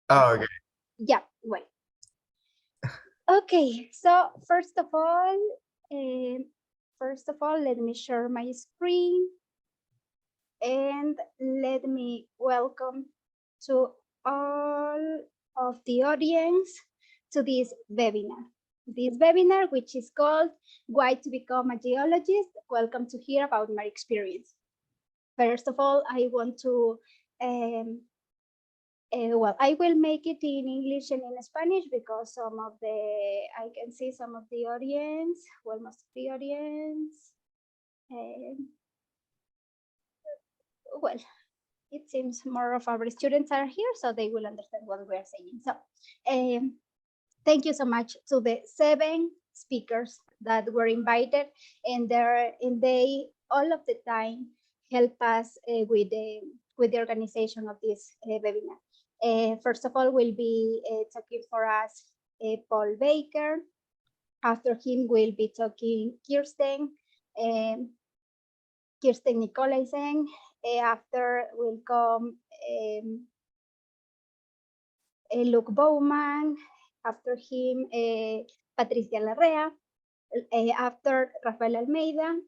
Oh, okay. Yeah, well. Okay, so first of all, let me share my screen and let me welcome to all of the audience to this webinar. This webinar, which is called Why to Become a Geologist. Welcome to hear about my experience. First of all, I want to well, I will make it in English and in Spanish because I can see some of the audience, well, most of the audience. Well, it seems more of our students are here, so they will understand what we are saying. So thank you so much to the 7 speakers that were invited, and they all of the time help us with the organization of this webinar. First of all, will be talking for us Paul Baker. After him will be talking Kirsten Nicolaisen. After will come Luke Bowman. After him, Patricia Larrea. After Rafael Almeida.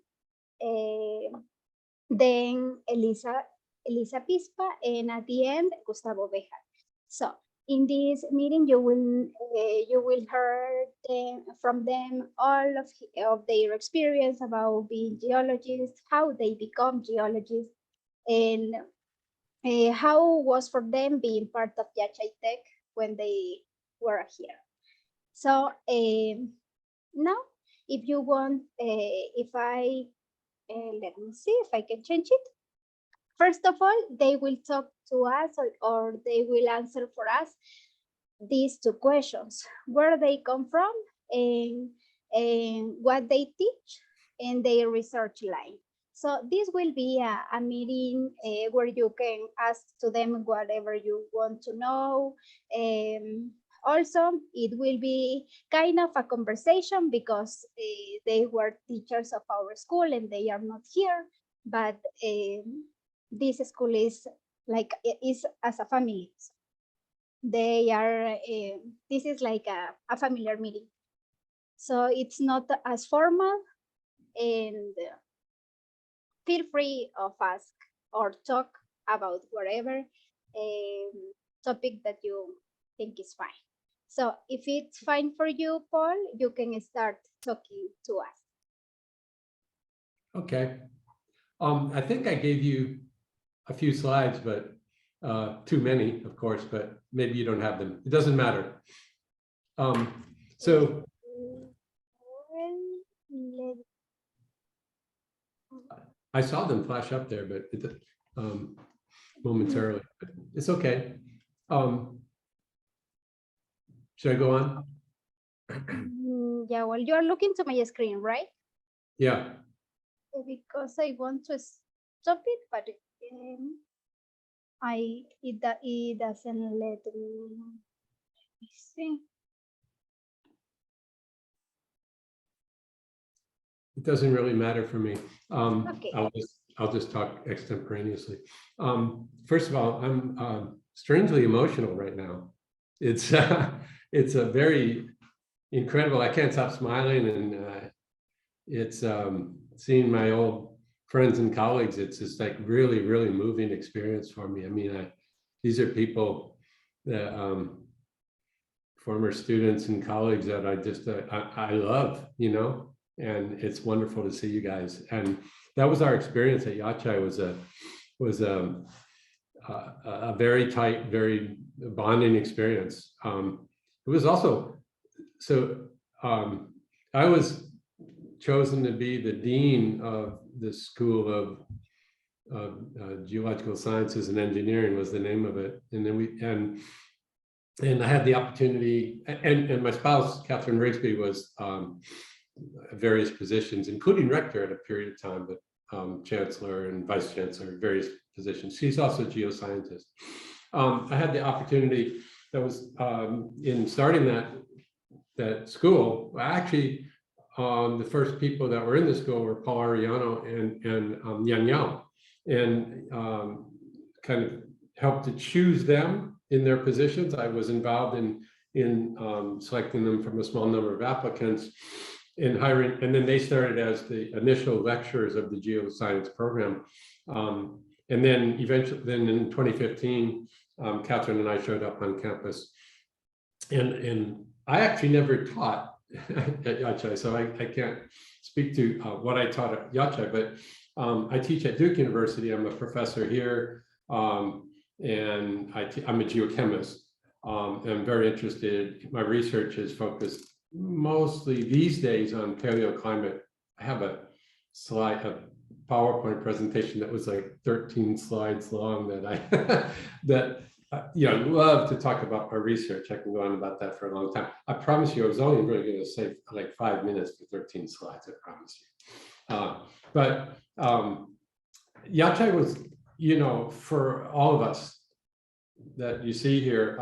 Then Elisa Pispa, and at the end, Gustavo Bejar. So in this meeting, you will hear from them all of their experience about being geologists, how they become geologists, and how was for them being part of Yachay Tech when they were here. So now, if you want, let me see if I can change it. First of all, they will talk to us or they will answer for us these 2 questions: where they come from and what they teach and their research line. So this will be a meeting where you can ask to them whatever you want to know. Also, it will be kind of a conversation because they were teachers of our school and they are not here, but this school is as a family. They are, this is like a familiar meeting. So it's not as formal, and feel free of ask or talk about whatever topic that you think is fine. So if it's fine for you, Paul, you can start talking to us. Okay. I think I gave you a few slides, but too many, of course, but maybe you don't have them. It doesn't matter. So I saw them flash up there, but it, momentarily. It's okay. Should I go on? Yeah, well, you're looking to my screen, right? Yeah. Because I want to stop it, but it doesn't let me see. It doesn't really matter for me. Okay. I'll just talk extemporaneously. First of all, I'm strangely emotional right now. It's it's a very incredible. I can't stop smiling, and it's seeing my old friends and colleagues. It's just like really, really moving experience for me. I mean, these are people that former students and colleagues that I just I love, you know, and it's wonderful to see you guys. And that was our experience at Yachai. Was a very tight, very bonding experience. It was also so. I was chosen to be the dean of the School of Geological Sciences and Engineering was the name of it, and then and I had the opportunity, and my spouse Catherine Rigsby was various positions, including rector at a period of time, but chancellor and vice chancellor, various positions. She's also a geoscientist. I had the opportunity that was in starting that school. Actually, the first people that were in the school were Paul Ariano and Yan Yao, and kind of helped to choose them in their positions. I was involved in selecting them from a small number of applicants, in hiring, and then they started as the initial lecturers of the geoscience program. And then eventually, then in 2015, Catherine and I showed up on campus. And I actually never taught at Yachai, so I can't speak to what I taught at Yachai, but I teach at Duke University. I'm a professor here, and I'm a geochemist. I'm very interested. My research is focused mostly these days on paleoclimate. I have a slide, a PowerPoint presentation that was like 13 slides long that I love to talk about my research. I can go on about that for a long time. I promise you, I was only really going to say like 5 minutes for 13 slides. I promise you. But Yachai was, for all of us that you see here,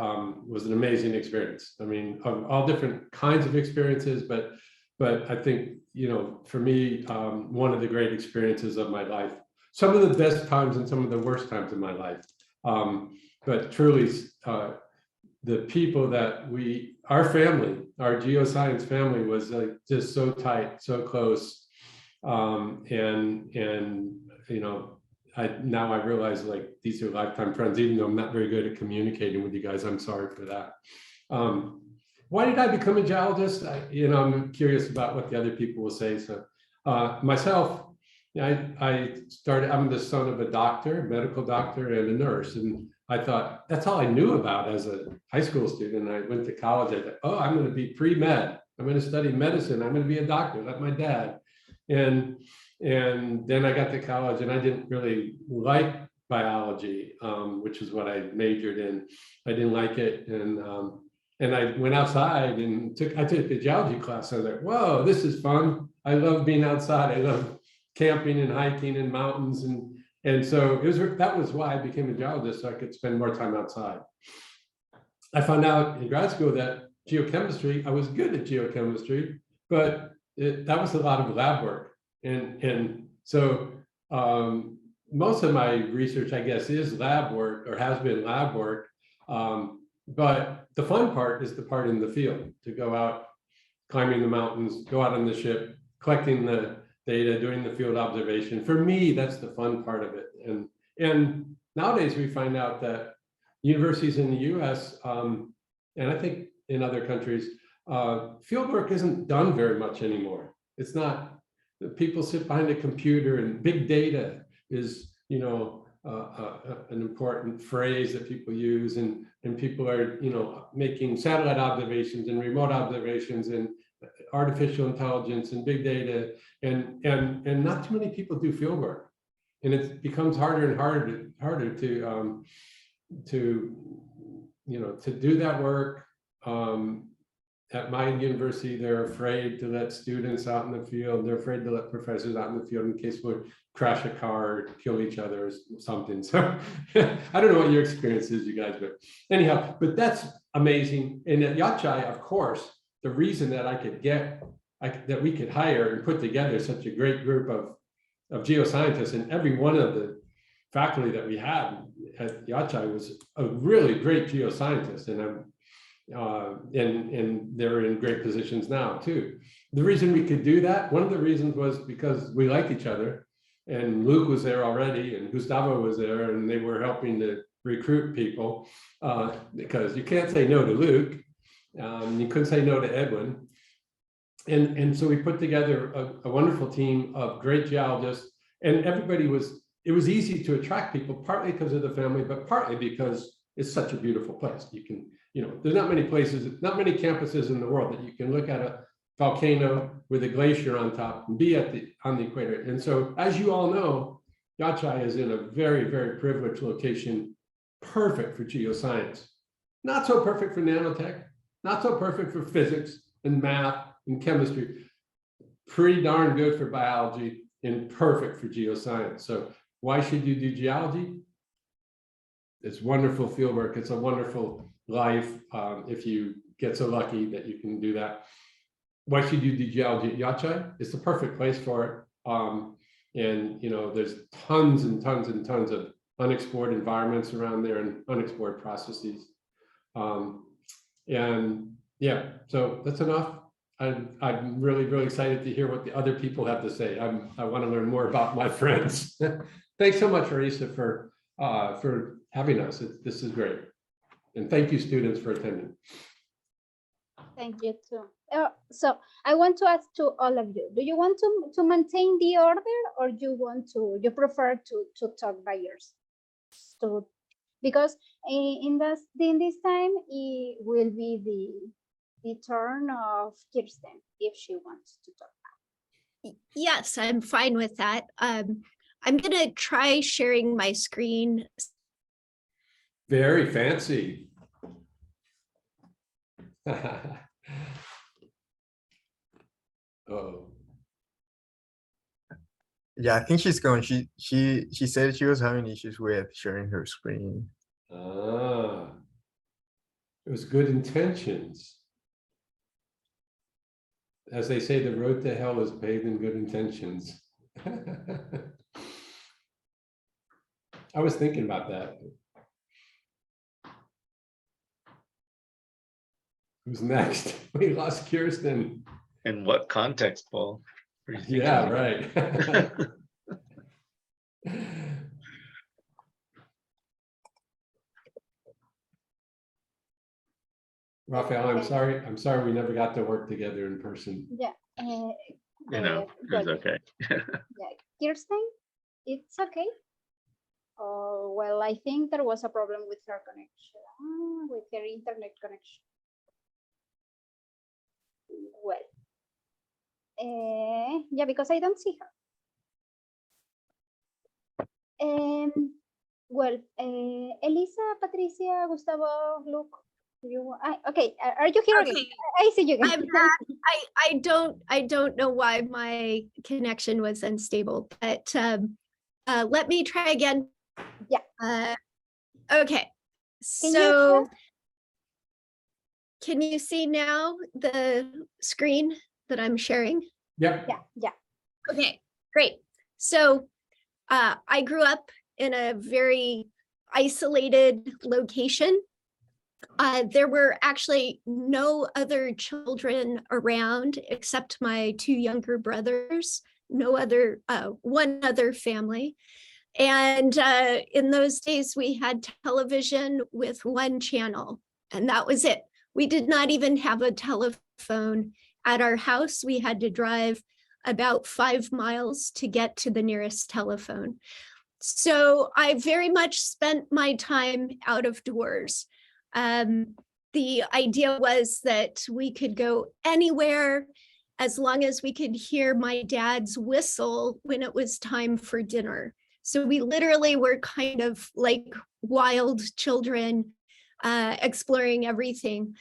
was an amazing experience. I mean, all different kinds of experiences, but I think, for me, one of the great experiences of my life. Some of the best times and some of the worst times of my life. But truly, the people that our family, our geoscience family, was like just so tight, so close, and now I realize like these are lifetime friends, even though I'm not very good at communicating with you guys. I'm sorry for that. Why did I become a geologist? I'm curious about what the other people will say. So myself, I'm the son of a doctor, medical doctor, and a nurse. And I thought that's all I knew about as a high school student. I went to college. I thought, oh, I'm going to be pre-med. I'm going to study medicine. I'm going to be a doctor like my dad. And then I got to college and I didn't really like biology, which is what I majored in. I didn't like it. And I went outside and I took a geology class. I was like, whoa, this is fun. I love being outside. I love camping and hiking in mountains. And so that was why I became a geologist, so I could spend more time outside. I found out in grad school that geochemistry, I was good at geochemistry, but that was a lot of lab work. And so most of my research, I guess, is lab work or has been lab work. But the fun part is the part in the field, to go out, climbing the mountains, go out on the ship, collecting the data, doing the field observation. For me, that's the fun part of it. And nowadays we find out that universities in the US, and I think in other countries, field work isn't done very much anymore. It's not, people sit behind a computer, and big data is, an important phrase that people use, and people are, making satellite observations and remote observations and artificial intelligence and big data, and not too many people do field work, and it becomes harder and harder to do that work. At my university, they're afraid to let students out in the field. They're afraid to let professors out in the field in case we crash a car or kill each other or something. So I don't know what your experience is, you guys, but anyhow, but that's amazing. And at Yachai, of course, the reason that that we could hire and put together such a great group of geoscientists, and every one of the faculty that we had at Yachai was a really great geoscientist, and they're in great positions now too. The reason we could do that, one of the reasons, was because we liked each other, and Luke was there already, and Gustavo was there, and they were helping to recruit people, because you can't say no to Luke. You couldn't say no to Edwin. And so we put together a wonderful team of great geologists, and it was easy to attract people, partly because of the family, but partly because it's such a beautiful place. You can, there's not many campuses in the world that you can look at a volcano with a glacier on top and be on the equator. And so, as you all know, Yachai is in a very, very privileged location, perfect for geoscience. Not so perfect for nanotech, not so perfect for physics and math and chemistry, pretty darn good for biology and perfect for geoscience. So why should you do geology? It's wonderful fieldwork. It's a wonderful life, if you get so lucky that you can do that. Why should you do geology at Yachai? It's the perfect place for it. And there's tons and tons and tons of unexplored environments around there and unexplored processes. And yeah, so that's enough. I'm really, really excited to hear what the other people have to say. I want to learn more about my friends. Thanks so much, Marisa, for having us. This is great. And thank you, students, for attending. Thank you too. So I want to ask to all of you, do you want to maintain the order, or you prefer to talk by yours? So, because in this time, it will be the turn of Kirsten if she wants to talk. Yes, I'm fine with that. I'm gonna try sharing my screen. Very fancy. Oh. Yeah, I think she's going. She said she was having issues with sharing her screen. Ah. It was good intentions. As they say, the road to hell is paved in good intentions. I was thinking about that. Who's next? We lost Kirsten. In what context, Paul? Yeah, right. Raphael, I'm sorry we never got to work together in person. Yeah. It's okay. Yeah, Kirsten, it's okay. Oh, well, I think there was a problem with her connection, with her internet connection. Well, yeah, because I don't see her. Well, Elisa, Patricia, Gustavo, Luke, okay, are you here? Okay. Again? I see you again. I'm back. I don't know why my connection was unstable, but let me try again. Yeah. Okay. So can you see now the screen that I'm sharing? Yep. Yeah. Okay, great. So I grew up in a very isolated location. There were actually no other children around except my two younger brothers, one other family. And in those days, we had television with one channel, and that was it. We did not even have a telephone at our house. We had to drive about 5 miles to get to the nearest telephone. So I very much spent my time out of doors. The idea was that we could go anywhere as long as we could hear my dad's whistle when it was time for dinner. So we literally were kind of like wild children, exploring everything.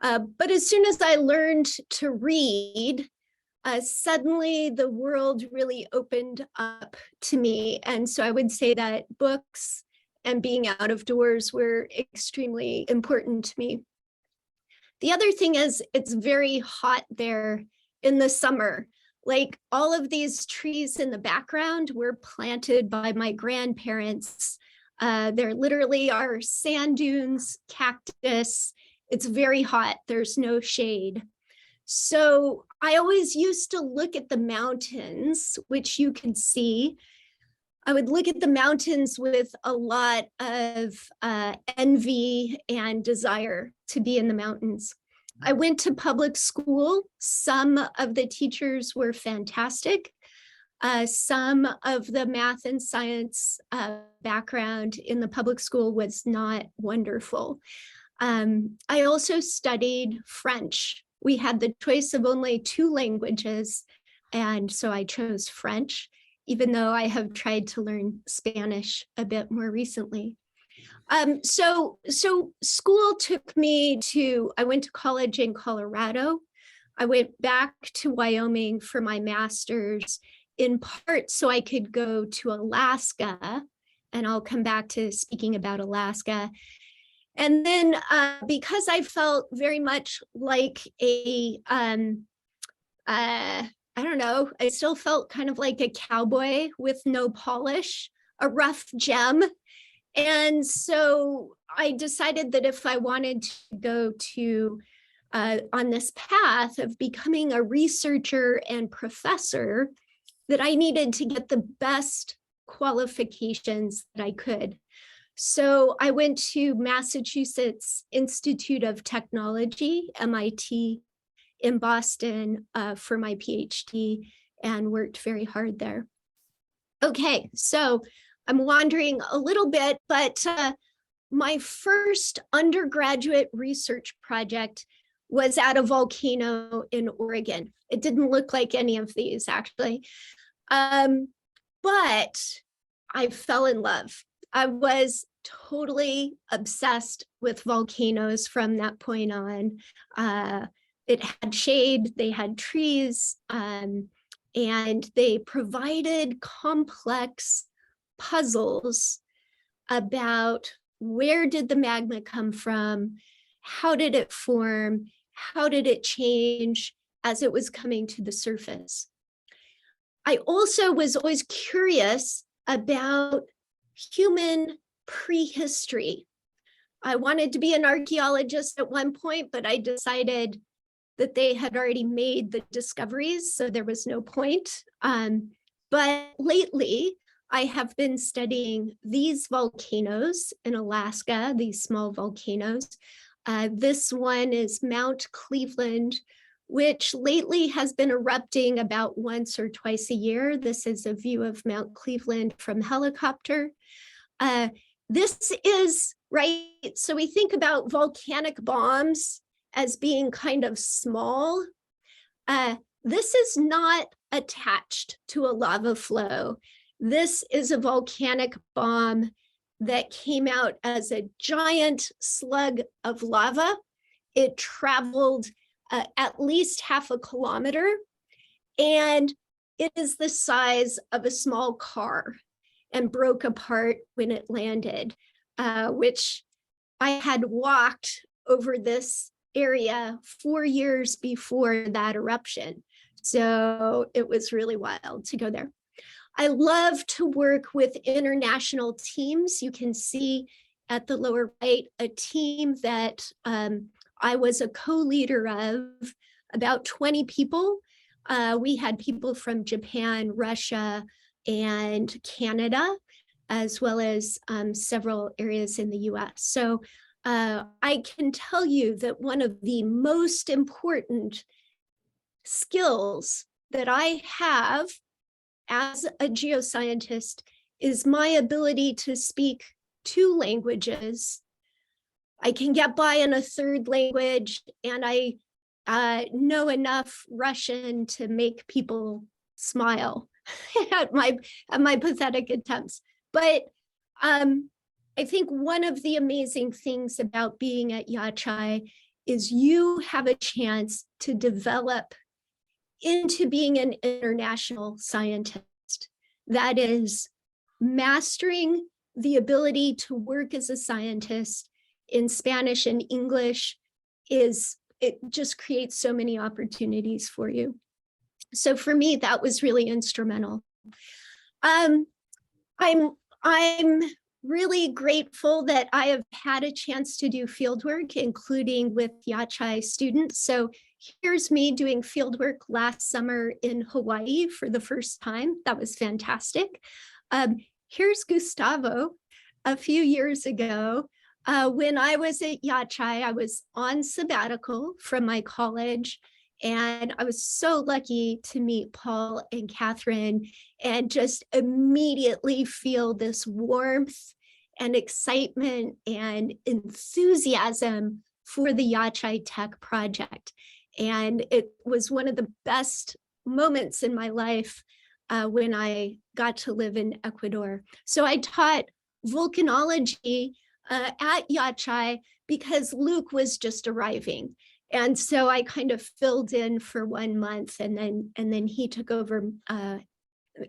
But as soon as I learned to read, suddenly the world really opened up to me. And so I would say that books and being out of doors were extremely important to me. The other thing is it's very hot there in the summer. Like all of these trees in the background were planted by my grandparents. There literally are sand dunes, cactus. It's very hot. There's no shade. So I always used to look at the mountains, which you can see. I would look at the mountains with a lot of envy and desire to be in the mountains. I went to public school. Some of the teachers were fantastic. Some of the math and science background in the public school was not wonderful. I also studied French. We had the choice of only 2 languages, and so I chose French, even though I have tried to learn Spanish a bit more recently. So school took me I went to college in Colorado. I went back to Wyoming for my master's, in part so I could go to Alaska, and I'll come back to speaking about Alaska. And then because I felt very much like I don't know, I still felt kind of like a cowboy with no polish, a rough gem. And so I decided that if I wanted to go to on this path of becoming a researcher and professor, that I needed to get the best qualifications that I could. So I went to Massachusetts Institute of Technology, MIT, in Boston for my PhD, and worked very hard there. Okay, so I'm wandering a little bit, but my first undergraduate research project was at a volcano in Oregon. It didn't look like any of these, actually. But I fell in love. I was totally obsessed with volcanoes from that point on. It had shade, they had trees, and they provided complex puzzles about where did the magma come from, how did it form, how did it change as it was coming to the surface. I also was always curious about human prehistory. I wanted to be an archaeologist at one point, but I decided that they had already made the discoveries, so there was no point. But lately, I have been studying these volcanoes in Alaska, these small volcanoes. This one is Mount Cleveland, which lately has been erupting about once or twice a year. This is a view of Mount Cleveland from helicopter. This is, right, so we think about volcanic bombs as being kind of small. This is not attached to a lava flow. This is a volcanic bomb that came out as a giant slug of lava. It traveled at least half a kilometer, and it is the size of a small car and broke apart when it landed, which I had walked over this area 4 years before that eruption. So it was really wild to go there. I love to work with international teams. You can see at the lower right, a team that I was a co-leader of, about 20 people. We had people from Japan, Russia, and Canada, as well as several areas in the US. So I can tell you that one of the most important skills that I have as a geoscientist is my ability to speak 2 languages. I can get by in a 3rd language, and I know enough Russian to make people smile at my pathetic attempts. But I think one of the amazing things about being at Yachai is you have a chance to develop into being an international scientist. That is, mastering the ability to work as a scientist in Spanish and English it just creates so many opportunities for you. So for me, that was really instrumental. I'm really grateful that I have had a chance to do fieldwork, including with Yachai students. So here's me doing fieldwork last summer in Hawaii for the first time. That was fantastic. Here's Gustavo a few years ago. When I was at Yachai, I was on sabbatical from my college, and I was so lucky to meet Paul and Catherine and just immediately feel this warmth and excitement and enthusiasm for the Yachai Tech project. And it was one of the best moments in my life when I got to live in Ecuador. So I taught volcanology at Yachai because Luke was just arriving. And so I kind of filled in for 1 month, and then he took over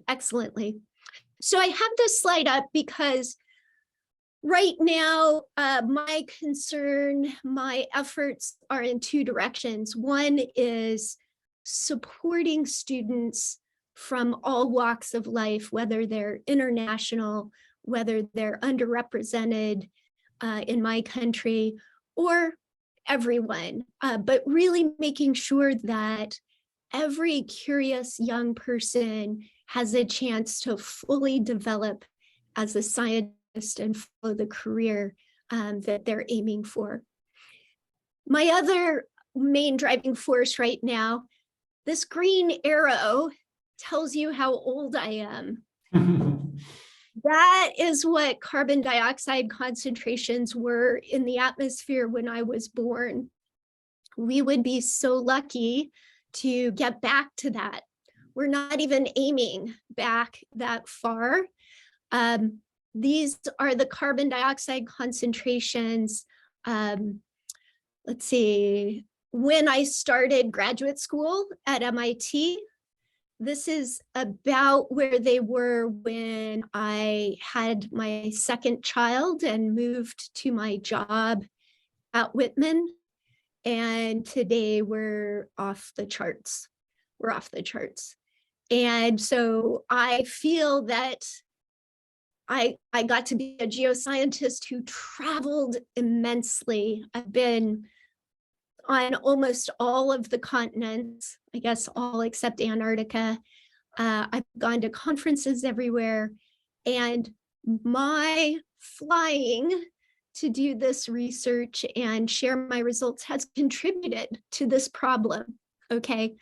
excellently. So I have this slide up because right now, my concern, my efforts are in 2 directions. One is supporting students from all walks of life, whether they're international, whether they're underrepresented in my country or everyone, but really making sure that every curious young person has a chance to fully develop as a scientist and follow the career that they're aiming for. My other main driving force right now, this green arrow tells you how old I am. That is what carbon dioxide concentrations were in the atmosphere when I was born. We would be so lucky to get back to that. We're not even aiming back that far. These are the carbon dioxide concentrations. Let's see, when I started graduate school at MIT, this is about where they were when I had my second child and moved to my job at Whitman. And today we're off the charts. We're off the charts. And so I feel that I got to be a geoscientist who traveled immensely. I've been on almost all of the continents, I guess all except Antarctica. I've gone to conferences everywhere, and my flying to do this research and share my results has contributed to this problem, okay?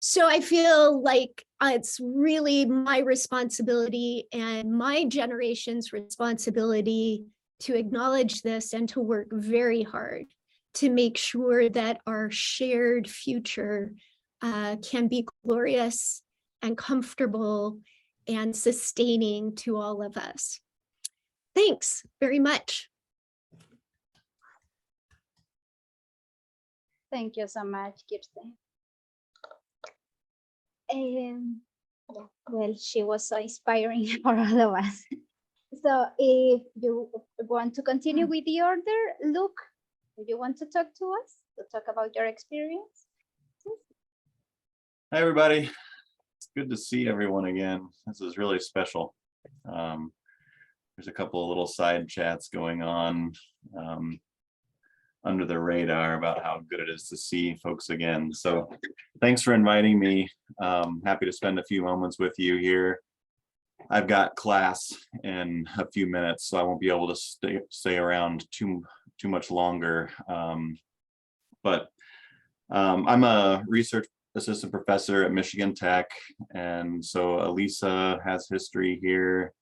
So I feel like it's really my responsibility and my generation's responsibility to acknowledge this and to work very hard to make sure that our shared future can be glorious and comfortable and sustaining to all of us. Thanks very much. Thank you so much, Kirsten. Well, she was so inspiring for all of us. So if you want to continue with the order, Luke, do you want to talk to us, to talk about your experience? Hi, everybody. It's good to see everyone again. This is really special. There's a couple of little side chats going on under the radar about how good it is to see folks again. So thanks for inviting me. Happy to spend a few moments with you here. I've got class in a few minutes, so I won't be able to stay around too much longer. But I'm a research assistant professor at Michigan Tech, and so Elisa has history here.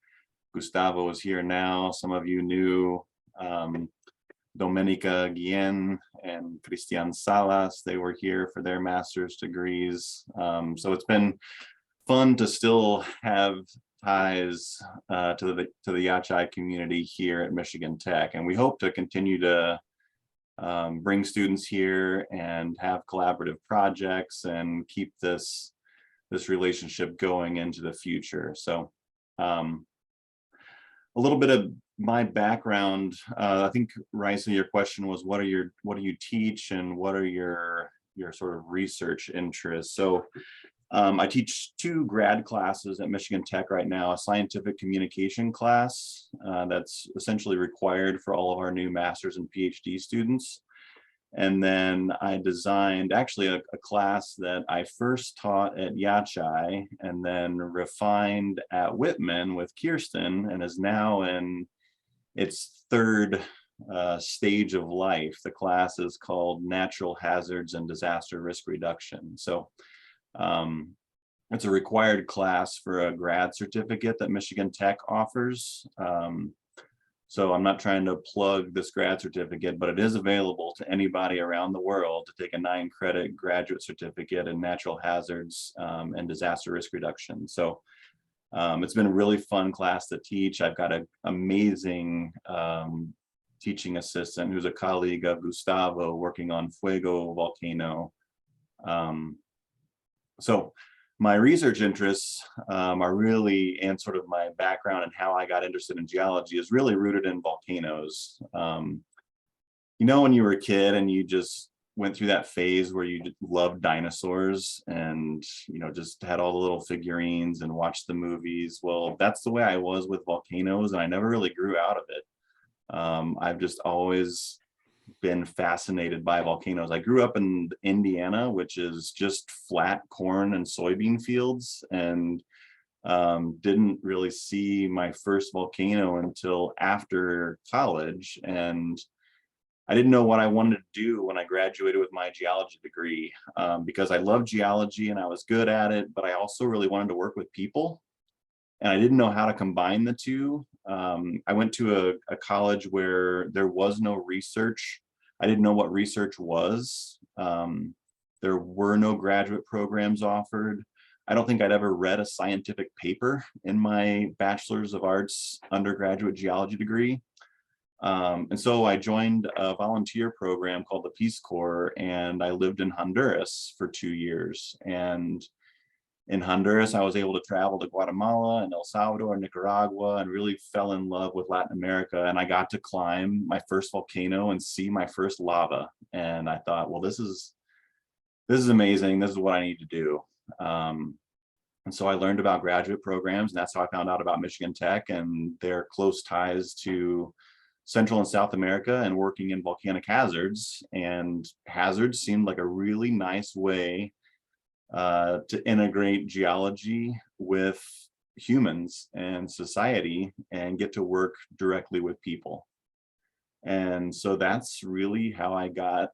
Gustavo is here now. Some of you knew Domenica Guillen and Cristian Salas. They were here for their master's degrees. So it's been fun to still have ties to the Yachai community here at Michigan Tech, and we hope to continue to bring students here and have collaborative projects and keep this relationship going into the future. So a little bit of my background. I think, Raisa, your question was, what do you teach and what are your sort of research interests? So I teach 2 grad classes at Michigan Tech right now, a scientific communication class that's essentially required for all of our new master's and PhD students. And then I designed actually a class that I first taught at Yachai and then refined at Whitman with Kirsten, and is now in its 3rd stage of life. The class is called Natural Hazards and Disaster Risk Reduction. So it's a required class for a grad certificate that Michigan Tech offers. So I'm not trying to plug this grad certificate, but it is available to anybody around the world to take a 9-credit graduate certificate in natural hazards and disaster risk reduction. So it's been a really fun class to teach. I've got an amazing teaching assistant who's a colleague of Gustavo working on Fuego volcano. So my research interests are really, and sort of my background and how I got interested in geology is really rooted in volcanoes. You know, when you were a kid and you just went through that phase where you loved dinosaurs and, you know, just had all the little figurines and watched the movies. Well, that's the way I was with volcanoes, and I never really grew out of it. I've just always been fascinated by volcanoes. I grew up in Indiana, which is just flat corn and soybean fields, and didn't really see my first volcano until after college. And I didn't know what I wanted to do when I graduated with my geology degree, because I love geology and I was good at it, but I also really wanted to work with people. And I didn't know how to combine the two. I went to a college where there was no research. I didn't know what research was. There were no graduate programs offered. I don't think I'd ever read a scientific paper in my Bachelor's of Arts undergraduate geology degree. And so I joined a volunteer program called the Peace Corps, and I lived in Honduras for 2 years. And in Honduras, I was able to travel to Guatemala and El Salvador and Nicaragua, and really fell in love with Latin America. And I got to climb my first volcano and see my first lava. And I thought, well, this is amazing. This is what I need to do. And so I learned about graduate programs, and that's how I found out about Michigan Tech and their close ties to Central and South America and working in volcanic hazards. And hazards seemed like a really nice way to integrate geology with humans and society and get to work directly with people. And so that's really how I got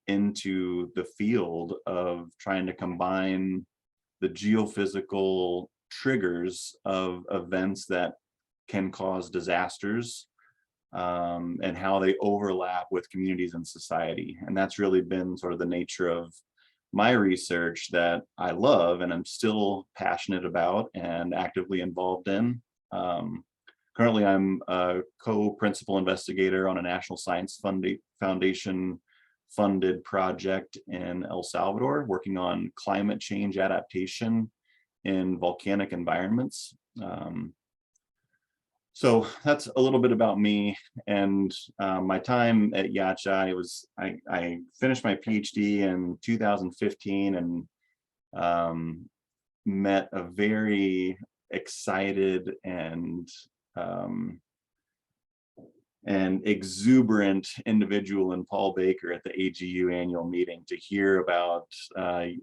into the field of trying to combine the geophysical triggers of events that can cause disasters, and how they overlap with communities and society. And that's really been sort of the nature of my research that I love and I'm still passionate about and actively involved in. Currently, I'm a co-principal investigator on a National Science Foundation funded project in El Salvador, working on climate change adaptation in volcanic environments. So that's a little bit about me and my time at Yacha. I finished my PhD in 2015 and met a very excited and exuberant individual in Paul Baker at the AGU annual meeting to hear about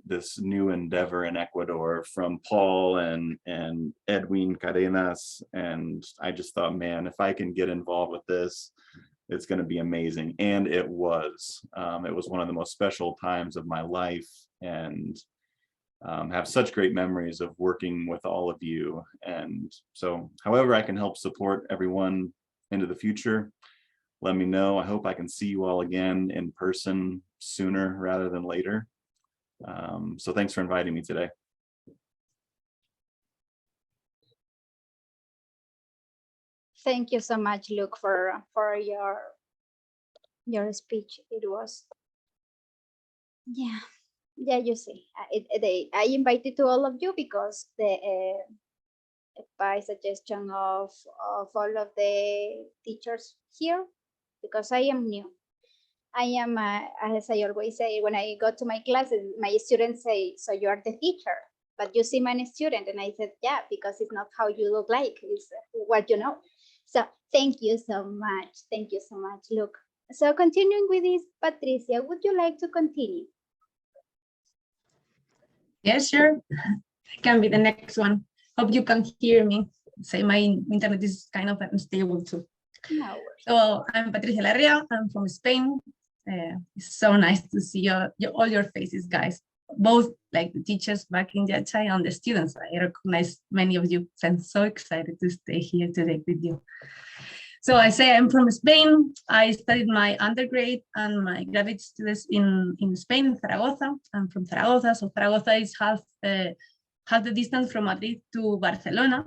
this new endeavor in Ecuador from Paul and Edwin Cadenas. And I just thought, man, if I can get involved with this, it's going to be amazing. And it was. It was one of the most special times of my life, and have such great memories of working with all of you. And so however I can help support everyone into the future, let me know. I hope I can see you all again in person sooner rather than later. So thanks for inviting me today. Thank you so much, Luke, for your speech. It was, yeah, you see, I invited to all of you because by suggestion of all of the teachers here, because I am new. I am, as I always say, when I go to my classes, my students say, so you are the teacher, but you seem a student. And I said, yeah, because it's not how you look like, it's what you know. So thank you so much. Thank you so much, Luke. So continuing with this, Patricia, would you like to continue? Yes, sure. Can be the next one. Hope you can hear me. Say my internet is kind of unstable too. No. So I'm Patricia Larrea. I'm from Spain. It's so nice to see all your faces, guys. Both like the teachers back in Yacha and the students. I recognize many of you. So I'm so excited to stay here today with you. So I say I'm from Spain. I studied my undergrad and my graduate studies in Spain, in Zaragoza. I'm from Zaragoza, so Zaragoza is half the distance from Madrid to Barcelona.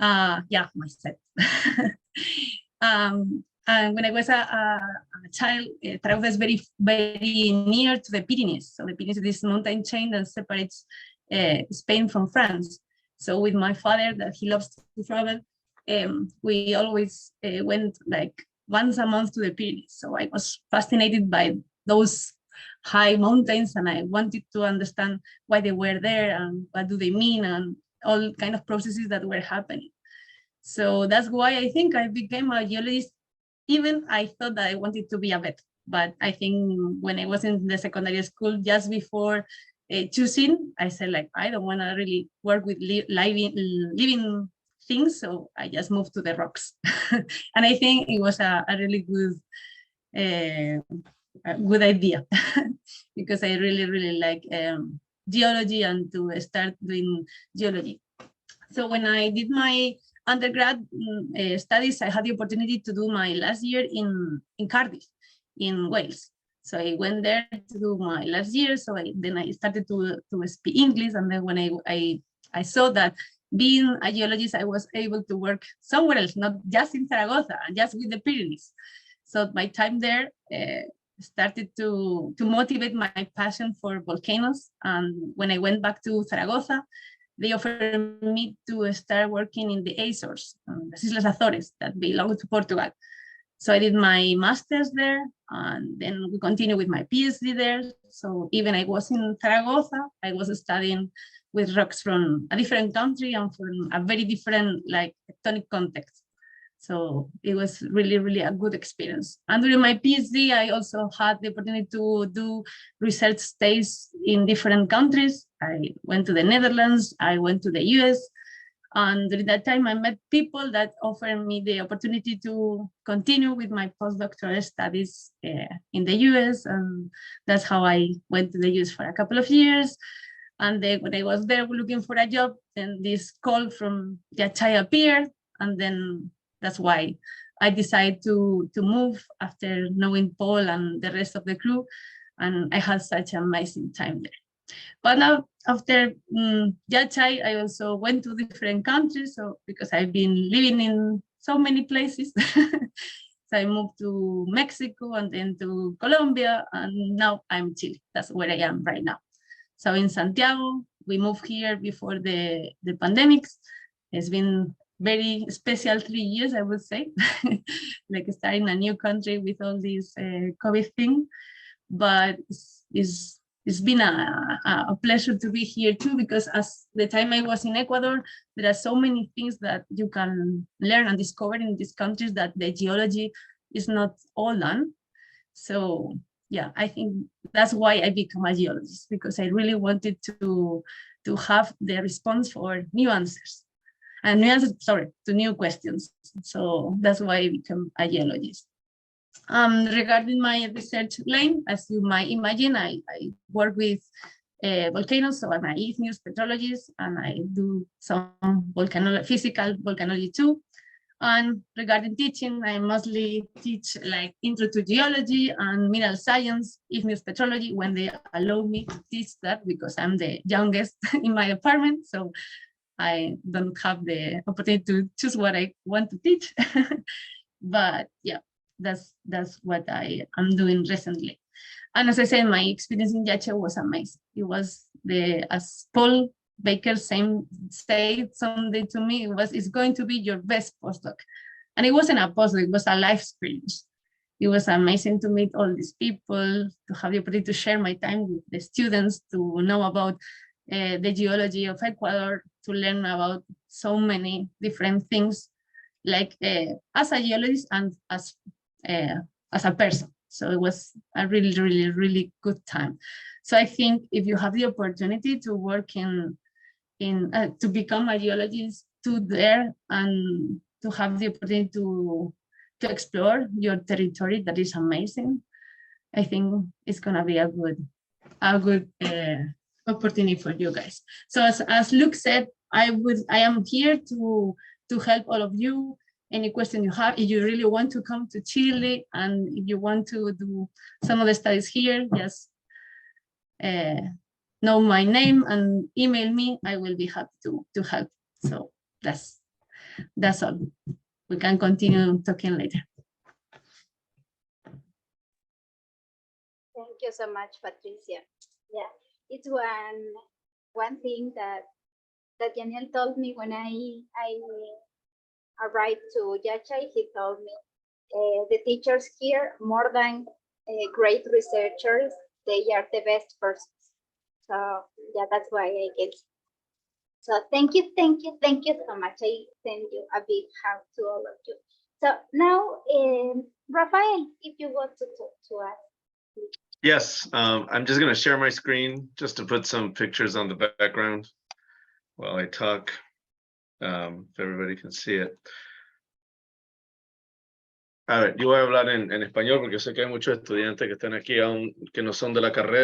Yeah, my set. And when I was a child, Zaragoza is very, very near to the Pyrenees. So the Pyrenees is this mountain chain that separates Spain from France. So with my father, that he loves to travel, we always went like once a month to the Pyrenees. So I was fascinated by those high mountains, and I wanted to understand why they were there and what do they mean and all kind of processes that were happening. So that's why I think I became a geologist. Even I thought that I wanted to be a vet, but I think when I was in the secondary school, just before choosing, I said like, I don't want to really work with living things, so I just moved to the rocks. And I think it was a really a good idea because I really like geology and to start doing geology. So when I did my undergrad studies, I had the opportunity to do my last year in Cardiff, in Wales. So I went there to do my last year. So then I started to speak English. And then when I saw that being a geologist, I was able to work somewhere else, not just in Zaragoza, just with the Pyrenees. So my time there started to motivate my passion for volcanoes. And when I went back to Zaragoza, they offered me to start working in the Azores, the Islas Azores that belong to Portugal. So I did my master's there, and then we continued with my PhD there. So even I was in Zaragoza, I was studying with rocks from a different country and from a very different like tectonic context. So it was really a good experience. And during my PhD, I also had the opportunity to do research stays in different countries. I went to the Netherlands, I went to the US, and during that time I met people that offered me the opportunity to continue with my postdoctoral studies in the US. And that's how I went to the US for a couple of years. And then when I was there looking for a job, then this call from Yachai appeared, and then that's why I decided to move after knowing Paul and the rest of the crew, and I had such an amazing time there. But now after Yachai, I also went to different countries, so because I've been living in so many places. So I moved to Mexico and then to Colombia, and now I'm in Chile. That's where I am right now. So in Santiago, we moved here before the pandemics. It's been very special 3 years, I would say, like starting a new country with all this COVID thing. But it's been a pleasure to be here too, because as the time I was in Ecuador, there are so many things that you can learn and discover in these countries that the geology is not all done. So yeah, I think that's why I became a geologist, because I really wanted to have the response for new answers. And to new questions. So that's why I became a geologist. Regarding my research lane, as you might imagine, I work with volcanoes, so I'm an igneous petrologist, and I do some physical volcanology too. And regarding teaching, I mostly teach like intro to geology and mineral science, igneous petrology, when they allow me to teach that, because I'm the youngest in my department. So I don't have the opportunity to choose what I want to teach. But yeah, that's what I am doing recently. And as I said, my experience in Yacha was amazing. It was as Paul Baker said someday to me, it's going to be your best postdoc. And it wasn't a postdoc, it was a life experience. It was amazing to meet all these people, to have the opportunity to share my time with the students, to know about the geology of Ecuador, to learn about so many different things, like as a geologist and as a person. So it was a really good time. So I think if you have the opportunity to work to become a geologist there, and to have the opportunity to explore your territory, that is amazing. I think it's gonna be a good opportunity for you guys. So as Luke said, I am here to help all of you. Any question you have, if you really want to come to Chile and if you want to do some of the studies here, just know my name and email me. I will be happy to help. So that's all. We can continue talking later. Thank you so much, Patricia. Yeah, it's one thing that Daniel told me when I arrived to Yachai. He told me the teachers here, more than great researchers, they are the best persons. So yeah, that's why I guess. So thank you so much. I send you a big hug to all of you. So now, Rafael, if you want to talk to us. Yes, I'm just gonna share my screen just to put some pictures on the background while I talk, if everybody can see it. A ver, yo voy a hablar en español porque sé que hay muchos estudiantes que están aquí aún que no son de la carrera.